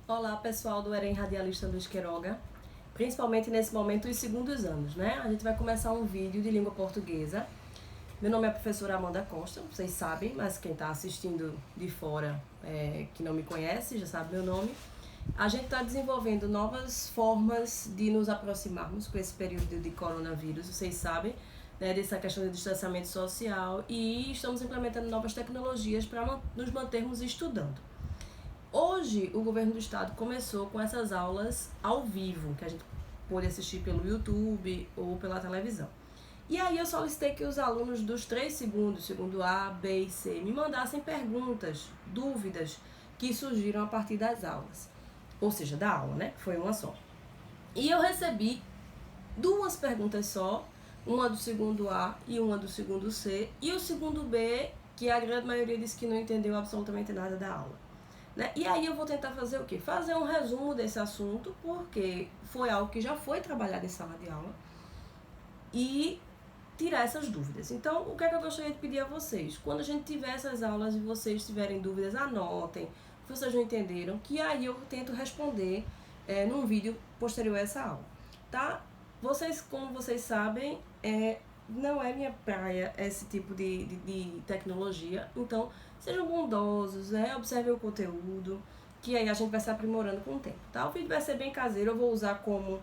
Olá, pessoal do EREM Radialista Luiz Queiroga, principalmente nesse momento os segundos anos, né? A gente vai começar um vídeo de língua portuguesa. Meu nome é a professora Amanda Costa, vocês sabem, mas quem está assistindo de fora, que não me conhece, já sabe meu nome. A gente está desenvolvendo novas formas de nos aproximarmos com esse período de coronavírus, vocês sabem, né, dessa questão de distanciamento social, e estamos implementando novas tecnologias para nos mantermos estudando. Hoje, o governo do estado começou com essas aulas ao vivo, que a gente pôde assistir pelo YouTube ou pela televisão. E aí eu solicitei que os alunos dos 3 segundos, segundo A, B e C, me mandassem perguntas, dúvidas que surgiram a partir das aulas. Ou seja, da aula, né? Foi uma só. E eu recebi 2 perguntas só, uma do segundo A e uma do segundo C, e o segundo B, que a grande maioria disse que não entendeu absolutamente nada da aula. Né? E aí eu vou tentar fazer o quê? Fazer um resumo desse assunto, porque foi algo que já foi trabalhado em sala de aula, e tirar essas dúvidas. Então, o que é que eu gostaria de pedir a vocês? Quando a gente tiver essas aulas e vocês tiverem dúvidas, anotem, se vocês não entenderam, que aí eu tento responder num vídeo posterior a essa aula, tá? Vocês, como vocês sabem, não é minha praia esse tipo de tecnologia, então sejam bondosos, né? Observem o conteúdo, que aí a gente vai se aprimorando com o tempo, tá? O vídeo vai ser bem caseiro, eu vou usar como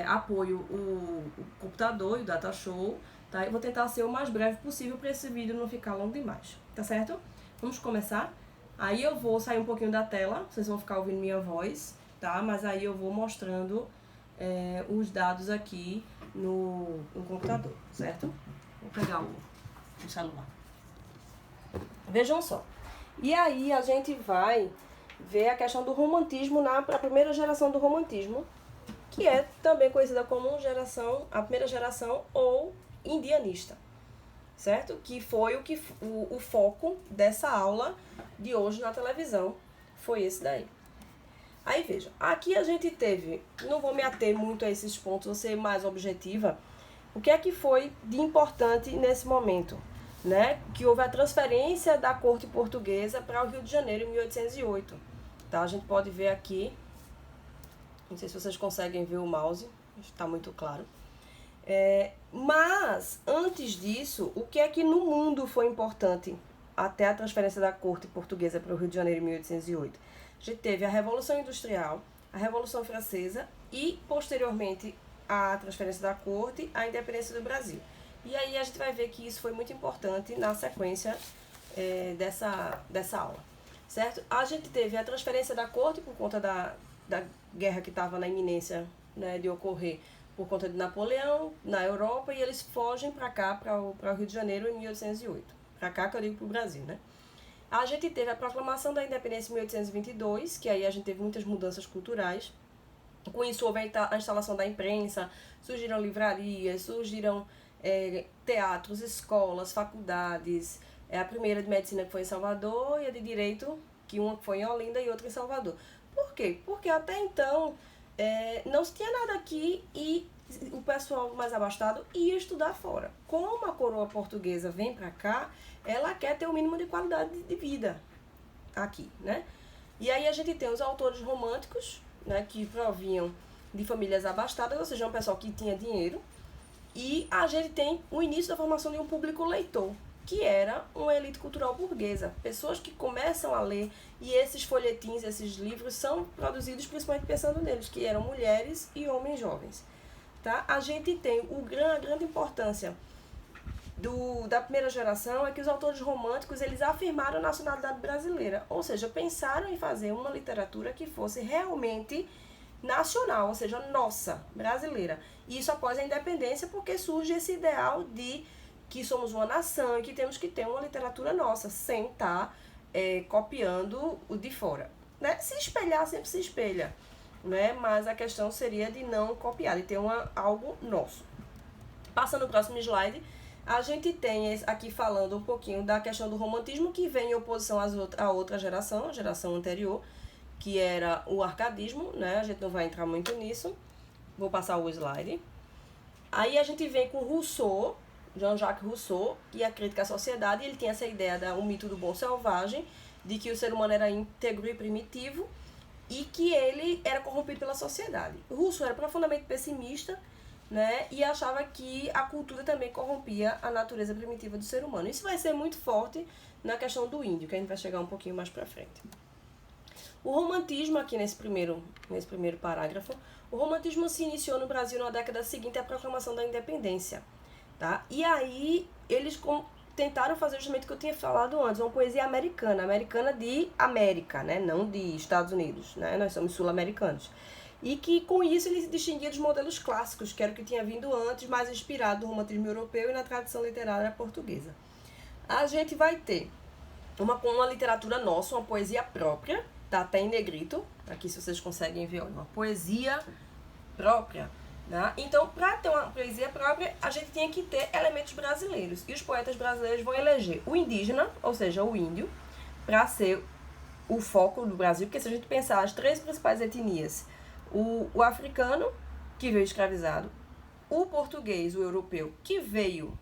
apoio o computador e o data show, tá? Eu vou tentar ser o mais breve possível para esse vídeo não ficar longo demais, tá certo? Vamos começar? Aí eu vou sair um pouquinho da tela, vocês vão ficar ouvindo minha voz, tá? Mas aí eu vou mostrando os dados aqui no computador, certo? Vou pegar o celular. Vejam só. E aí a gente vai ver a questão do romantismo na primeira geração do romantismo, que é também conhecida como a primeira geração ou indianista, certo? Que foi o foco dessa aula de hoje na televisão, foi esse daí. Aí veja, aqui a gente teve, não vou me ater muito a esses pontos, vou ser mais objetiva. O que é que foi de importante nesse momento? Né? Que houve a transferência da corte portuguesa para o Rio de Janeiro em 1808. Tá? A gente pode ver aqui, não sei se vocês conseguem ver o mouse, está muito claro. Mas, antes disso, o que é que no mundo foi importante até a transferência da corte portuguesa para o Rio de Janeiro em 1808? A gente teve a Revolução Industrial, a Revolução Francesa e, posteriormente, a transferência da corte, a independência do Brasil. E aí a gente vai ver que isso foi muito importante na sequência dessa aula, certo? A gente teve a transferência da corte por conta da guerra que estava na iminência, né, de ocorrer por conta de Napoleão na Europa, e eles fogem para cá, para o Rio de Janeiro em 1808. Para cá que eu digo para o Brasil, né? A gente teve a proclamação da independência em 1822, que aí a gente teve muitas mudanças culturais. Com isso houve a instalação da imprensa, surgiram livrarias, surgiram teatros, escolas, faculdades. A primeira de medicina que foi em Salvador e a de direito, que uma foi em Olinda e outra em Salvador. Por quê? Porque até então não se tinha nada aqui e o pessoal mais abastado ia estudar fora. Como a coroa portuguesa vem para cá, ela quer ter o mínimo de qualidade de vida aqui, né? E aí a gente tem os autores românticos, né, que provinham de famílias abastadas, ou seja, um pessoal que tinha dinheiro. E a gente tem o início da formação de um público leitor, que era uma elite cultural burguesa. Pessoas que começam a ler, e esses folhetins, esses livros, são produzidos principalmente pensando neles, que eram mulheres e homens jovens. Tá? A gente tem a grande importância da primeira geração é que os autores românticos eles afirmaram a nacionalidade brasileira, ou seja, pensaram em fazer uma literatura que fosse realmente nacional, ou seja, nossa, brasileira. E isso após a independência, porque surge esse ideal de que somos uma nação e que temos que ter uma literatura nossa, sem estar copiando o de fora. Né? Se espelhar, sempre se espelha, né? Mas a questão seria de não copiar, de ter algo nosso. Passando o próximo slide, a gente tem aqui falando um pouquinho da questão do romantismo, que vem em oposição à outra geração, a geração anterior, que era o arcadismo, né? A gente não vai entrar muito nisso. Vou passar o slide. Aí a gente vem com Rousseau, Jean-Jacques Rousseau, e a crítica à sociedade. Ele tem essa ideia do mito do bom selvagem, de que o ser humano era íntegro e primitivo, e que ele era corrompido pela sociedade. Rousseau era profundamente pessimista, né, e achava que a cultura também corrompia a natureza primitiva do ser humano. Isso vai ser muito forte na questão do índio, que a gente vai chegar um pouquinho mais para frente. O romantismo, aqui nesse primeiro parágrafo, o romantismo se iniciou no Brasil na década seguinte à proclamação da independência. Tá? E aí eles tentaram fazer justamente o que eu tinha falado antes, uma poesia americana de América, né? Não de Estados Unidos, né? Nós somos sul-americanos. E que com isso ele se distinguia dos modelos clássicos, que era o que tinha vindo antes, mais inspirado no romantismo europeu e na tradição literária portuguesa. A gente vai ter uma literatura nossa, uma poesia própria, tá até em negrito, aqui se vocês conseguem ver, uma poesia própria. Né? Então, para ter uma poesia própria, a gente tinha que ter elementos brasileiros. E os poetas brasileiros vão eleger o indígena, ou seja, o índio, para ser o foco do Brasil, porque se a gente pensar as três principais etnias, o africano, que veio escravizado, o português, o europeu, que veio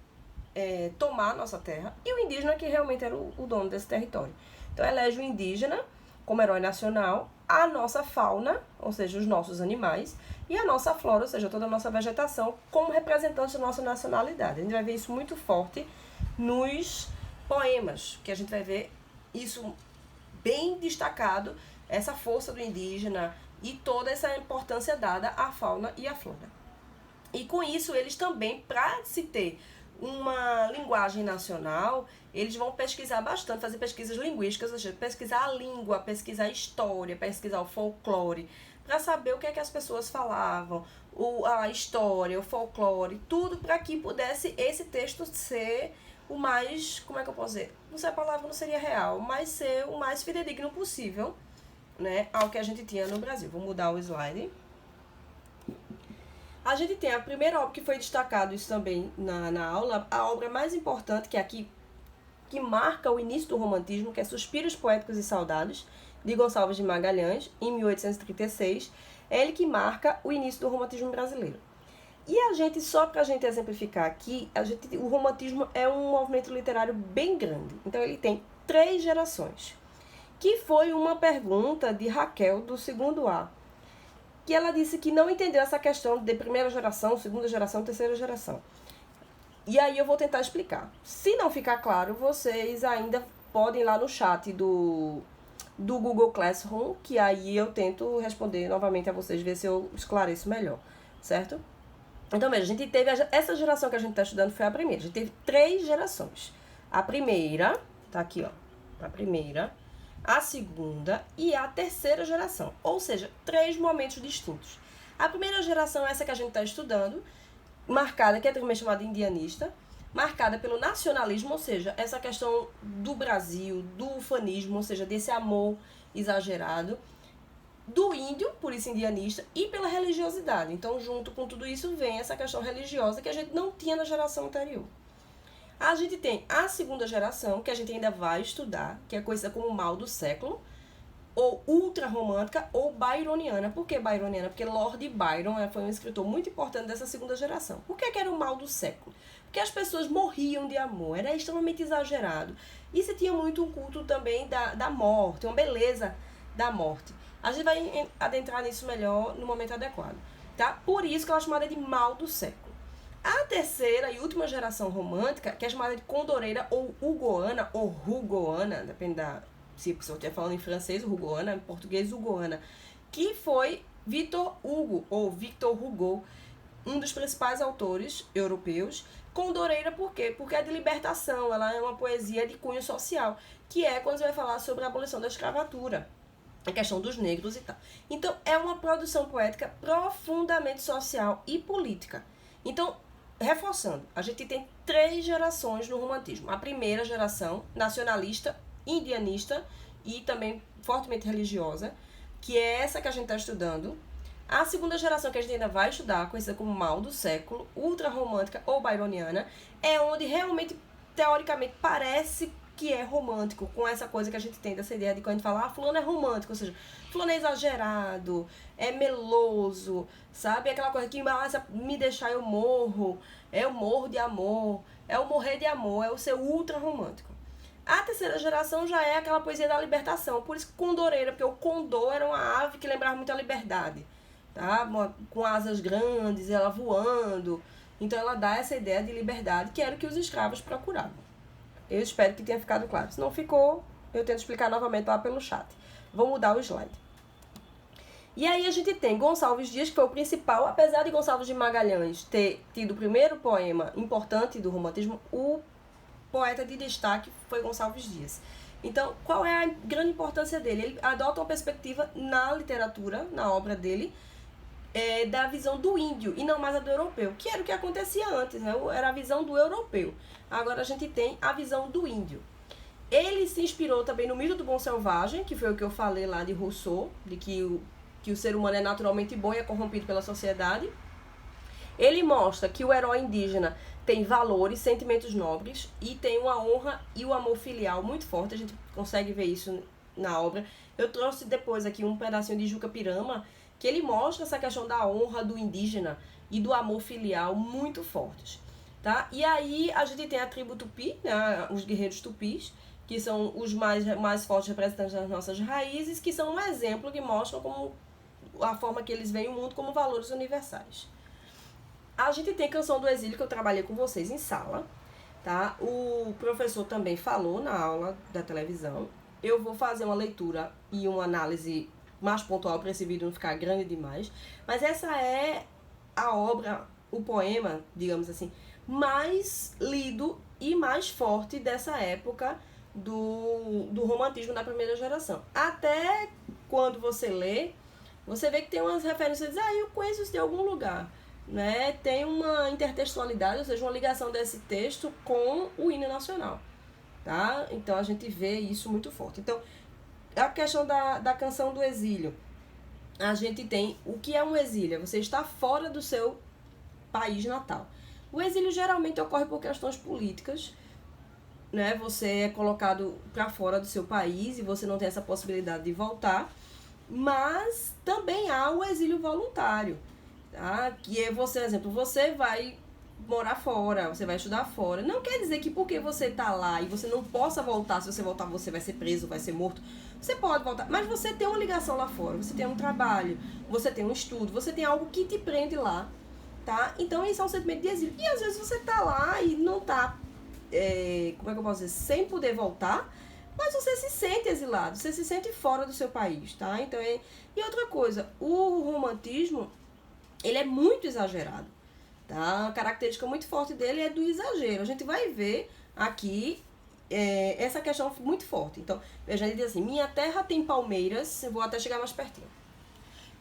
tomar a nossa terra, e o indígena, que realmente era o dono desse território. Então, elege o indígena como herói nacional, a nossa fauna, ou seja, os nossos animais, e a nossa flora, ou seja, toda a nossa vegetação, como representantes da nossa nacionalidade. A gente vai ver isso muito forte nos poemas, que a gente vai ver isso bem destacado, essa força do indígena e toda essa importância dada à fauna e à flora. E com isso, eles também, para se ter uma linguagem nacional, eles vão pesquisar bastante, fazer pesquisas linguísticas, ou seja, pesquisar a língua, pesquisar a história, pesquisar o folclore, para saber o que é que as pessoas falavam, a história, o folclore, tudo para que pudesse esse texto ser o mais, como é que eu posso dizer? Não sei, a palavra não seria real, mas ser o mais fidedigno possível, né, ao que a gente tinha no Brasil. Vou mudar o slide. A gente tem a primeira obra que foi destacado isso também na aula, a obra mais importante, que é aqui, que marca o início do romantismo, que é Suspiros Poéticos e Saudades, de Gonçalves de Magalhães, em 1836. É ele que marca o início do romantismo brasileiro. E a gente, só para a gente exemplificar aqui, o romantismo é um movimento literário bem grande. Então ele tem 3 gerações, que foi uma pergunta de Raquel, do segundo A, que ela disse que não entendeu essa questão de primeira geração, segunda geração, terceira geração. E aí eu vou tentar explicar. Se não ficar claro, vocês ainda podem ir lá no chat do Google Classroom, que aí eu tento responder novamente a vocês, ver se eu esclareço melhor, certo? Então, veja, a gente teve, essa geração que a gente está estudando foi a primeira. A gente teve 3 gerações. A primeira, tá aqui, ó, a primeira, a segunda e a terceira geração. Ou seja, 3 momentos distintos. A primeira geração é essa que a gente está estudando, marcada, que é também chamada indianista, marcada pelo nacionalismo, ou seja, essa questão do Brasil, do ufanismo, ou seja, desse amor exagerado, do índio, por isso indianista, e pela religiosidade. Então, junto com tudo isso, vem essa questão religiosa que a gente não tinha na geração anterior. A gente tem a segunda geração, que a gente ainda vai estudar, que é conhecida como mal do século, ou ultra-romântica, ou byroniana. Por que byroniana? Porque Lord Byron foi um escritor muito importante dessa segunda geração. Por que era o mal do século? Porque as pessoas morriam de amor, era extremamente exagerado. E se tinha muito um culto também da morte, uma beleza da morte. A gente vai adentrar nisso melhor no momento adequado, tá? Por isso que ela é chamada de mal do século. A terceira e última geração romântica, que é chamada de condoreira ou hugoana, ou rugoana, depende se você estiver falando em francês, rugoana, em português, hugoana, que foi Victor Hugo, ou Victor Hugo, um dos principais autores europeus. Condoreira por quê? Porque é de libertação, ela é uma poesia de cunho social, que é quando você vai falar sobre a abolição da escravatura, a questão dos negros e tal. Então, é uma produção poética profundamente social e política. Então, reforçando, a gente tem 3 gerações no romantismo. A primeira geração, nacionalista, indianista e também fortemente religiosa, que é essa que a gente está estudando. A segunda geração, que a gente ainda vai estudar, conhecida como mal do século, ultra-romântica ou byroniana, é onde realmente, teoricamente, parece que é romântico, com essa coisa que a gente tem dessa ideia de quando a gente fala, fulano é romântico, ou seja, fulano é exagerado, é meloso, sabe? Aquela coisa que me deixar eu morro de amor, é o morrer de amor, é o ser ultra romântico. A terceira geração já é aquela poesia da libertação, por isso condoreira, porque o condor era uma ave que lembrava muito a liberdade, tá? Com asas grandes, ela voando, então ela dá essa ideia de liberdade, que era o que os escravos procuravam. Eu espero que tenha ficado claro. Se não ficou, eu tento explicar novamente lá pelo chat. Vou mudar o slide. E aí a gente tem Gonçalves Dias, que foi o principal, apesar de Gonçalves de Magalhães ter tido o primeiro poema importante do romantismo, o poeta de destaque foi Gonçalves Dias. Então, qual é a grande importância dele? Ele adota uma perspectiva na literatura, na obra dele, da visão do índio e não mais a do europeu, que era o que acontecia antes, né? Era a visão do europeu. Agora a gente tem a visão do índio. Ele se inspirou também no mito do bom selvagem, que foi o que eu falei lá de Rousseau, de que o ser humano é naturalmente bom e é corrompido pela sociedade. Ele mostra que o herói indígena tem valores, sentimentos nobres e tem uma honra e o amor filial muito forte. A gente consegue ver isso na obra. Eu trouxe depois aqui um pedacinho de Juca Pirama, que ele mostra essa questão da honra do indígena e do amor filial muito fortes. Tá? E aí a gente tem a tribo Tupi, né, os guerreiros tupis, que são os mais fortes representantes das nossas raízes, que são um exemplo que mostram como a forma que eles veem o mundo como valores universais. A gente tem Canção do Exílio, que eu trabalhei com vocês em sala, tá? O professor também falou na aula da televisão. Eu vou fazer uma leitura e uma análise mais pontual para esse vídeo não ficar grande demais, mas essa é a obra, o poema, digamos assim, mais lido e mais forte dessa época do romantismo da primeira geração. Até quando você lê, você vê que tem umas referências, eu conheço isso de algum lugar, né? Tem uma intertextualidade, ou seja, uma ligação desse texto com o hino nacional, tá? Então a gente vê isso muito forte. Então, a questão da Canção do Exílio, a gente tem o que é um exílio? Você está fora do seu país natal. O exílio geralmente ocorre por questões políticas, né? Você é colocado para fora do seu país e você não tem essa possibilidade de voltar, mas também há o exílio voluntário, tá? Que é você, exemplo, você vai morar fora, você vai estudar fora. Não quer dizer que porque você está lá e você não possa voltar, se você voltar você vai ser preso, vai ser morto. Você pode voltar, mas você tem uma ligação lá fora, você tem um trabalho, você tem um estudo, você tem algo que te prende lá, tá? Então isso é um sentimento de exílio. E às vezes você tá lá e não tá, como é que eu posso dizer, sem poder voltar, mas você se sente exilado, você se sente fora do seu país, tá? Então, e outra coisa, o romantismo, ele é muito exagerado, tá? A característica muito forte dele é do exagero. A gente vai ver aqui essa questão muito forte. Então, veja, ele diz assim, minha terra tem palmeiras, eu vou até chegar mais pertinho.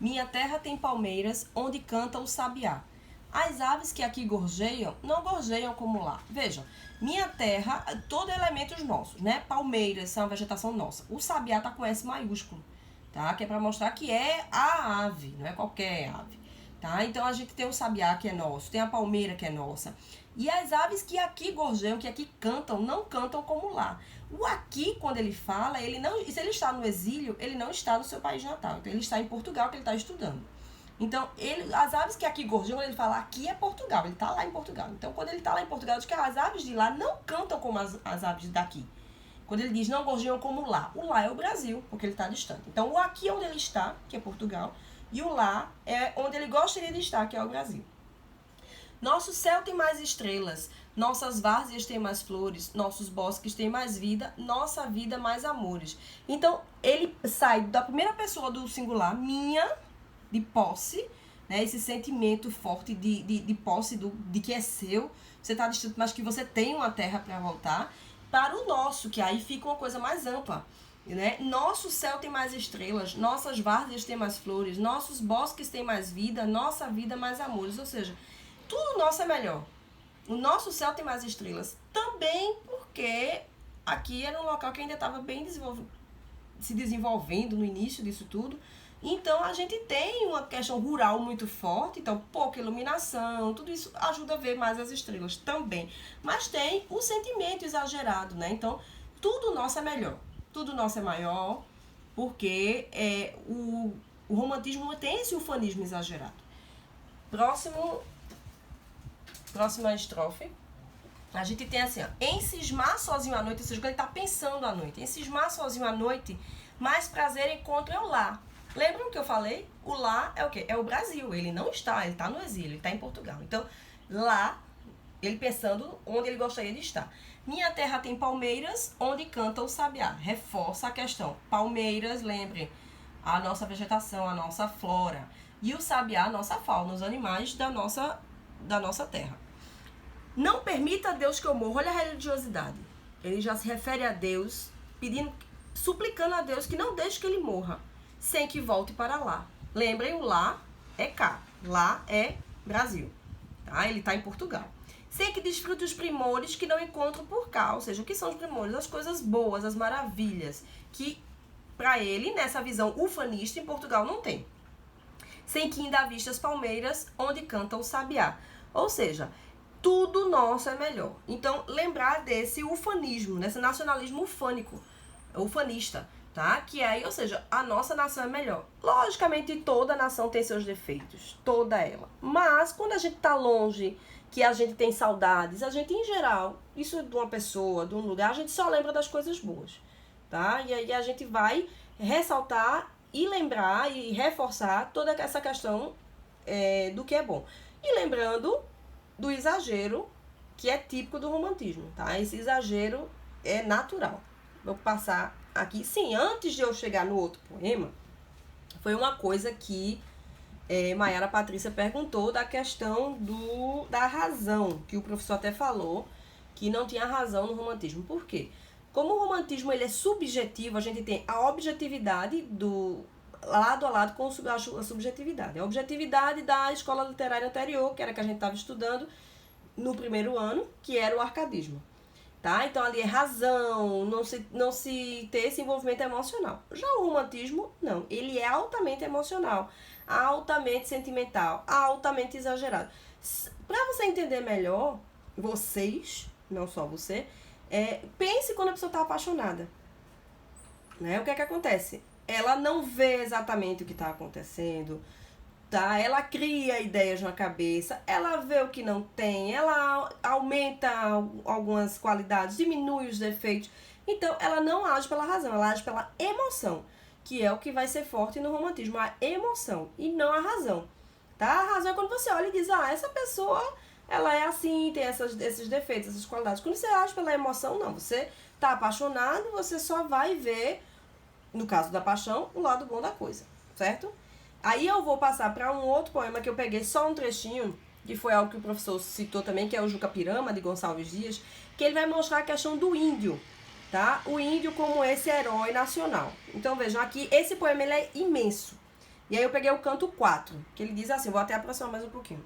Minha terra tem palmeiras, onde canta o sabiá. As aves que aqui gorjeiam, não gorjeiam como lá. Vejam, minha terra, todo elementos nossos, né? Palmeiras são a vegetação nossa. O sabiá tá com S maiúsculo, tá? Que é para mostrar que é a ave, não é qualquer ave, tá? Então a gente tem o sabiá que é nosso, tem a palmeira que é nossa. E as aves que aqui gorjeiam, que aqui cantam, não cantam como lá. O aqui, quando ele fala, ele não, se ele está no exílio, ele não está no seu país natal. Então ele está em Portugal, que ele está estudando. Então, as aves que aqui gorjeiam, ele fala, aqui é Portugal, ele está lá em Portugal. Então, quando ele está lá em Portugal, diz que as aves de lá não cantam como as aves daqui. Quando ele diz não gorjeiam como lá, o lá é o Brasil, porque ele está distante. Então, o aqui é onde ele está, que é Portugal, e o lá é onde ele gostaria de estar, que é o Brasil. Nosso céu tem mais estrelas, nossas várzeas têm mais flores, nossos bosques têm mais vida, nossa vida mais amores. Então, ele sai da primeira pessoa do singular, minha, de posse, né? Esse sentimento forte de posse, de que é seu, você está distante, mas que você tem uma terra para voltar, para o nosso, que aí fica uma coisa mais ampla, né? Nosso céu tem mais estrelas, nossas várzeas têm mais flores, nossos bosques têm mais vida, nossa vida mais amores, ou seja, tudo nosso é melhor. O nosso céu tem mais estrelas, também porque aqui era um local que ainda estava bem se desenvolvendo no início disso tudo. Então, a gente tem uma questão rural muito forte, então pouca iluminação, tudo isso ajuda a ver mais as estrelas também. Mas tem o sentimento exagerado, né? Então, tudo nosso é melhor, tudo nosso é maior, porque o romantismo tem esse ufanismo exagerado. Próxima estrofe. A gente tem assim, ó, encismar sozinho à noite, ou seja, quando ele tá pensando à noite. Encismar sozinho à noite, mais prazer encontra o lá. Lembram que eu falei? O lá é o quê? É o Brasil. Ele não está, ele tá no exílio, ele tá em Portugal. Então, lá, ele pensando onde ele gostaria de estar. Minha terra tem palmeiras, onde canta o sabiá. Reforça a questão. Palmeiras, lembrem, a nossa vegetação, a nossa flora. E o sabiá, a nossa fauna, os animais da nossa terra. Não permita a Deus que eu morra. Olha a religiosidade. Ele já se refere a Deus, pedindo, suplicando a Deus que não deixe que ele morra, sem que volte para lá. Lembrem, o lá é cá. Lá é Brasil. Tá? Ele está em Portugal. Sem que desfrute os primores que não encontro por cá. Ou seja, o que são os primores? As coisas boas, as maravilhas, que para ele, nessa visão ufanista, em Portugal não tem. Sem que ainda vista as palmeiras, onde canta o sabiá. Ou seja, tudo nosso é melhor. Então, lembrar desse ufanismo, desse nacionalismo ufanista, tá? Que aí, ou seja, a nossa nação é melhor. Logicamente, toda nação tem seus defeitos, toda ela. Mas, quando a gente tá longe, que a gente tem saudades, a gente, em geral, isso de uma pessoa, de um lugar, a gente só lembra das coisas boas, tá? E aí a gente vai ressaltar e lembrar e reforçar toda essa questão do que é bom. E lembrando do exagero, que é típico do romantismo, tá? Esse exagero é natural. Vou passar aqui. Sim, antes de eu chegar no outro poema, foi uma coisa que Maiara Patrícia perguntou da questão da razão, que o professor até falou, que não tinha razão no romantismo. Por quê? Como o romantismo ele é subjetivo, a gente tem a objetividade do lado a lado com a subjetividade. A objetividade da escola literária anterior, que era que a gente estava estudando no primeiro ano, que era o arcadismo. Tá? Então ali é razão, não se ter esse envolvimento emocional. Já o romantismo, não. Ele é altamente emocional, altamente sentimental, altamente exagerado. Para você entender melhor, vocês, não só você, pense quando a pessoa está apaixonada. Né? O que é que acontece? Ela não vê exatamente o que está acontecendo, tá? Ela cria ideias na cabeça, ela vê o que não tem, ela aumenta algumas qualidades, diminui os defeitos. Então, ela não age pela razão, ela age pela emoção, que é o que vai ser forte no romantismo, a emoção e não a razão. Tá? A razão é quando você olha e diz, essa pessoa, ela é assim, tem esses defeitos, essas qualidades. Quando você age pela emoção, não. Você tá apaixonado, você só vai ver, no caso da paixão, o lado bom da coisa, certo? Aí eu vou passar para um outro poema que eu peguei só um trechinho, que foi algo que o professor citou também, que é o Juca Pirama, de Gonçalves Dias, que ele vai mostrar a questão do índio, tá? O índio como esse herói nacional. Então vejam, aqui esse poema ele é imenso. E aí eu peguei o canto 4, que ele diz assim, vou até aproximar mais um pouquinho.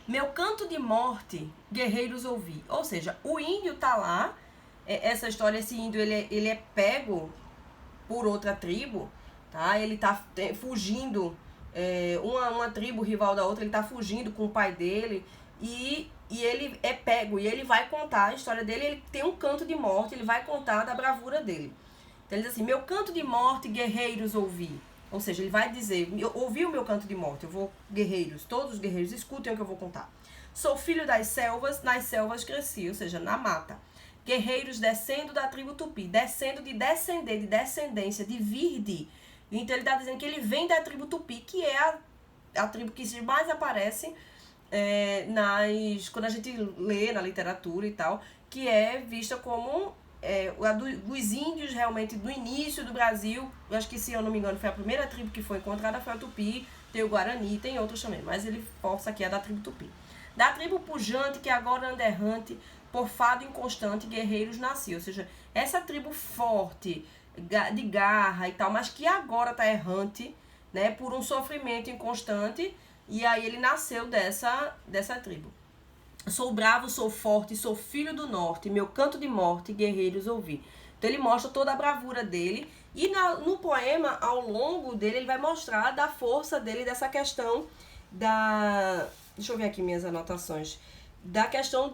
Meu canto de morte, guerreiros ouvi. Ou seja, o índio tá lá, essa história, esse índio ele é pego por outra tribo, tá? Ele tá fugindo, uma tribo rival da outra, ele tá fugindo com o pai dele e ele é pego e ele vai contar a história dele, ele tem um canto de morte, ele vai contar da bravura dele. Então ele diz assim, meu canto de morte, guerreiros ouvi. Ou seja, ele vai dizer, ouvi o meu canto de morte, guerreiros, todos os guerreiros, escutem o que eu vou contar. Sou filho das selvas, nas selvas cresci, ou seja, na mata. Guerreiros descendo da tribo Tupi, descendo de descender, de descendência, de vir de. Então ele está dizendo que ele vem da tribo Tupi, que é a tribo que mais aparece quando a gente lê na literatura e tal, que é vista como a dos índios realmente do início do Brasil. Eu acho que, se eu não me engano, foi a primeira tribo que foi encontrada, foi a Tupi, tem o Guarani, tem outros também, mas ele força aqui a da tribo Tupi. Da tribo pujante, que agora anda errante, por fado inconstante, guerreiros nasci. Ou seja, essa tribo forte, de garra e tal, mas que agora está errante, né, por um sofrimento inconstante, e aí ele nasceu dessa tribo. Sou bravo, sou forte, sou filho do norte, meu canto de morte, guerreiros ouvi. Então ele mostra toda a bravura dele, e no poema, ao longo dele, ele vai mostrar da força dele, dessa questão deixa eu ver aqui minhas anotações, da questão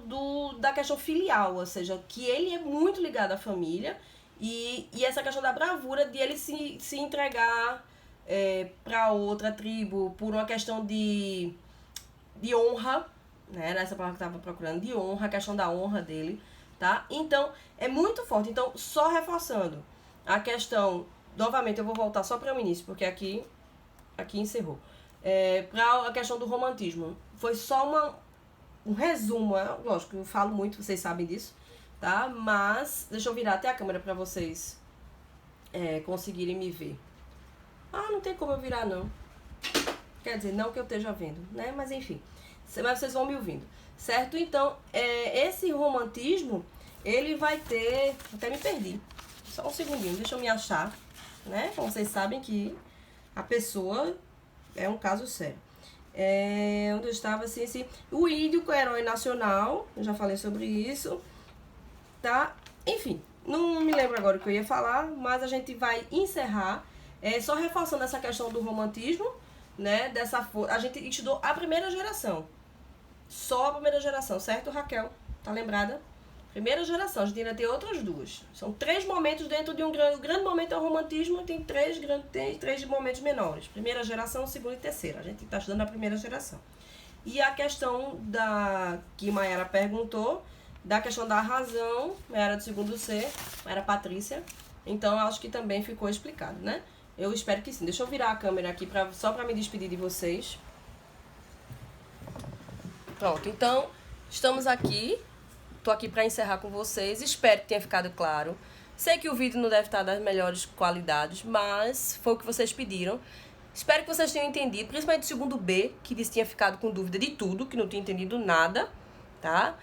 filial, ou seja, que ele é muito ligado à família, e essa questão da bravura de ele se entregar para outra tribo por uma questão de honra, né? Era essa palavra que eu tava procurando, de honra, a questão da honra dele, tá? Então, é muito forte. Então, só reforçando a questão, novamente, eu vou voltar só para o início, porque aqui encerrou. Para a questão do romantismo, foi só um resumo, lógico, eu falo muito, vocês sabem disso, tá? Mas, deixa eu virar até a câmera para vocês conseguirem me ver. Não tem como eu virar, não. Quer dizer, não que eu esteja vendo, né? Mas enfim, mas vocês vão me ouvindo, certo? Então, esse romantismo, ele vai ter... Até me perdi. Só um segundinho, deixa eu me achar, né? Como vocês sabem que a pessoa é um caso sério. Onde eu estava, assim, o índio com o herói nacional, eu já falei sobre isso, tá? Enfim, não me lembro agora o que eu ia falar, mas a gente vai encerrar, só reforçando essa questão do romantismo, né? A gente estudou a primeira geração, só a primeira geração, certo, Raquel? Tá lembrada? Primeira geração, a gente ainda tem outras duas. São 3 momentos dentro de um grande... O grande momento é o romantismo, tem 3 momentos menores. Primeira geração, segunda e terceira. A gente está estudando a primeira geração. E a questão que Mayara perguntou, da questão da razão, Mayara do segundo C, Mayara Patrícia. Então, eu acho que também ficou explicado, né? Eu espero que sim. Deixa eu virar a câmera aqui só para me despedir de vocês. Pronto, então, estamos aqui. Tô aqui para encerrar com vocês. Espero que tenha ficado claro. Sei que o vídeo não deve estar das melhores qualidades, mas foi o que vocês pediram. Espero que vocês tenham entendido, principalmente o segundo B, que disse que tinha ficado com dúvida de tudo, que não tinha entendido nada, tá?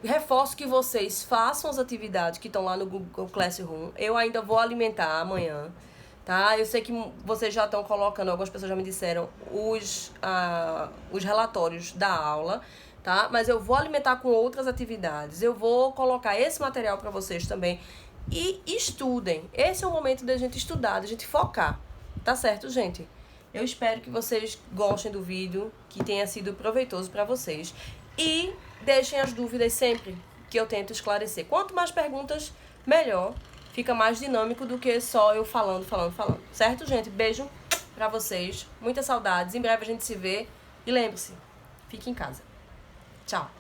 Reforço que vocês façam as atividades que estão lá no Google Classroom. Eu ainda vou alimentar amanhã, tá? Eu sei que vocês já estão colocando, algumas pessoas já me disseram, os relatórios da aula, tá? Mas eu vou alimentar com outras atividades. Eu vou colocar esse material para vocês também. E estudem. Esse é o momento da gente estudar, da gente focar. Tá certo, gente? Eu espero que vocês gostem do vídeo, que tenha sido proveitoso para vocês. E deixem as dúvidas sempre, que eu tento esclarecer. Quanto mais perguntas, melhor. Fica mais dinâmico do que só eu falando. Certo, gente? Beijo pra vocês. Muitas saudades. Em breve a gente se vê. E lembre-se, fique em casa. Tchau.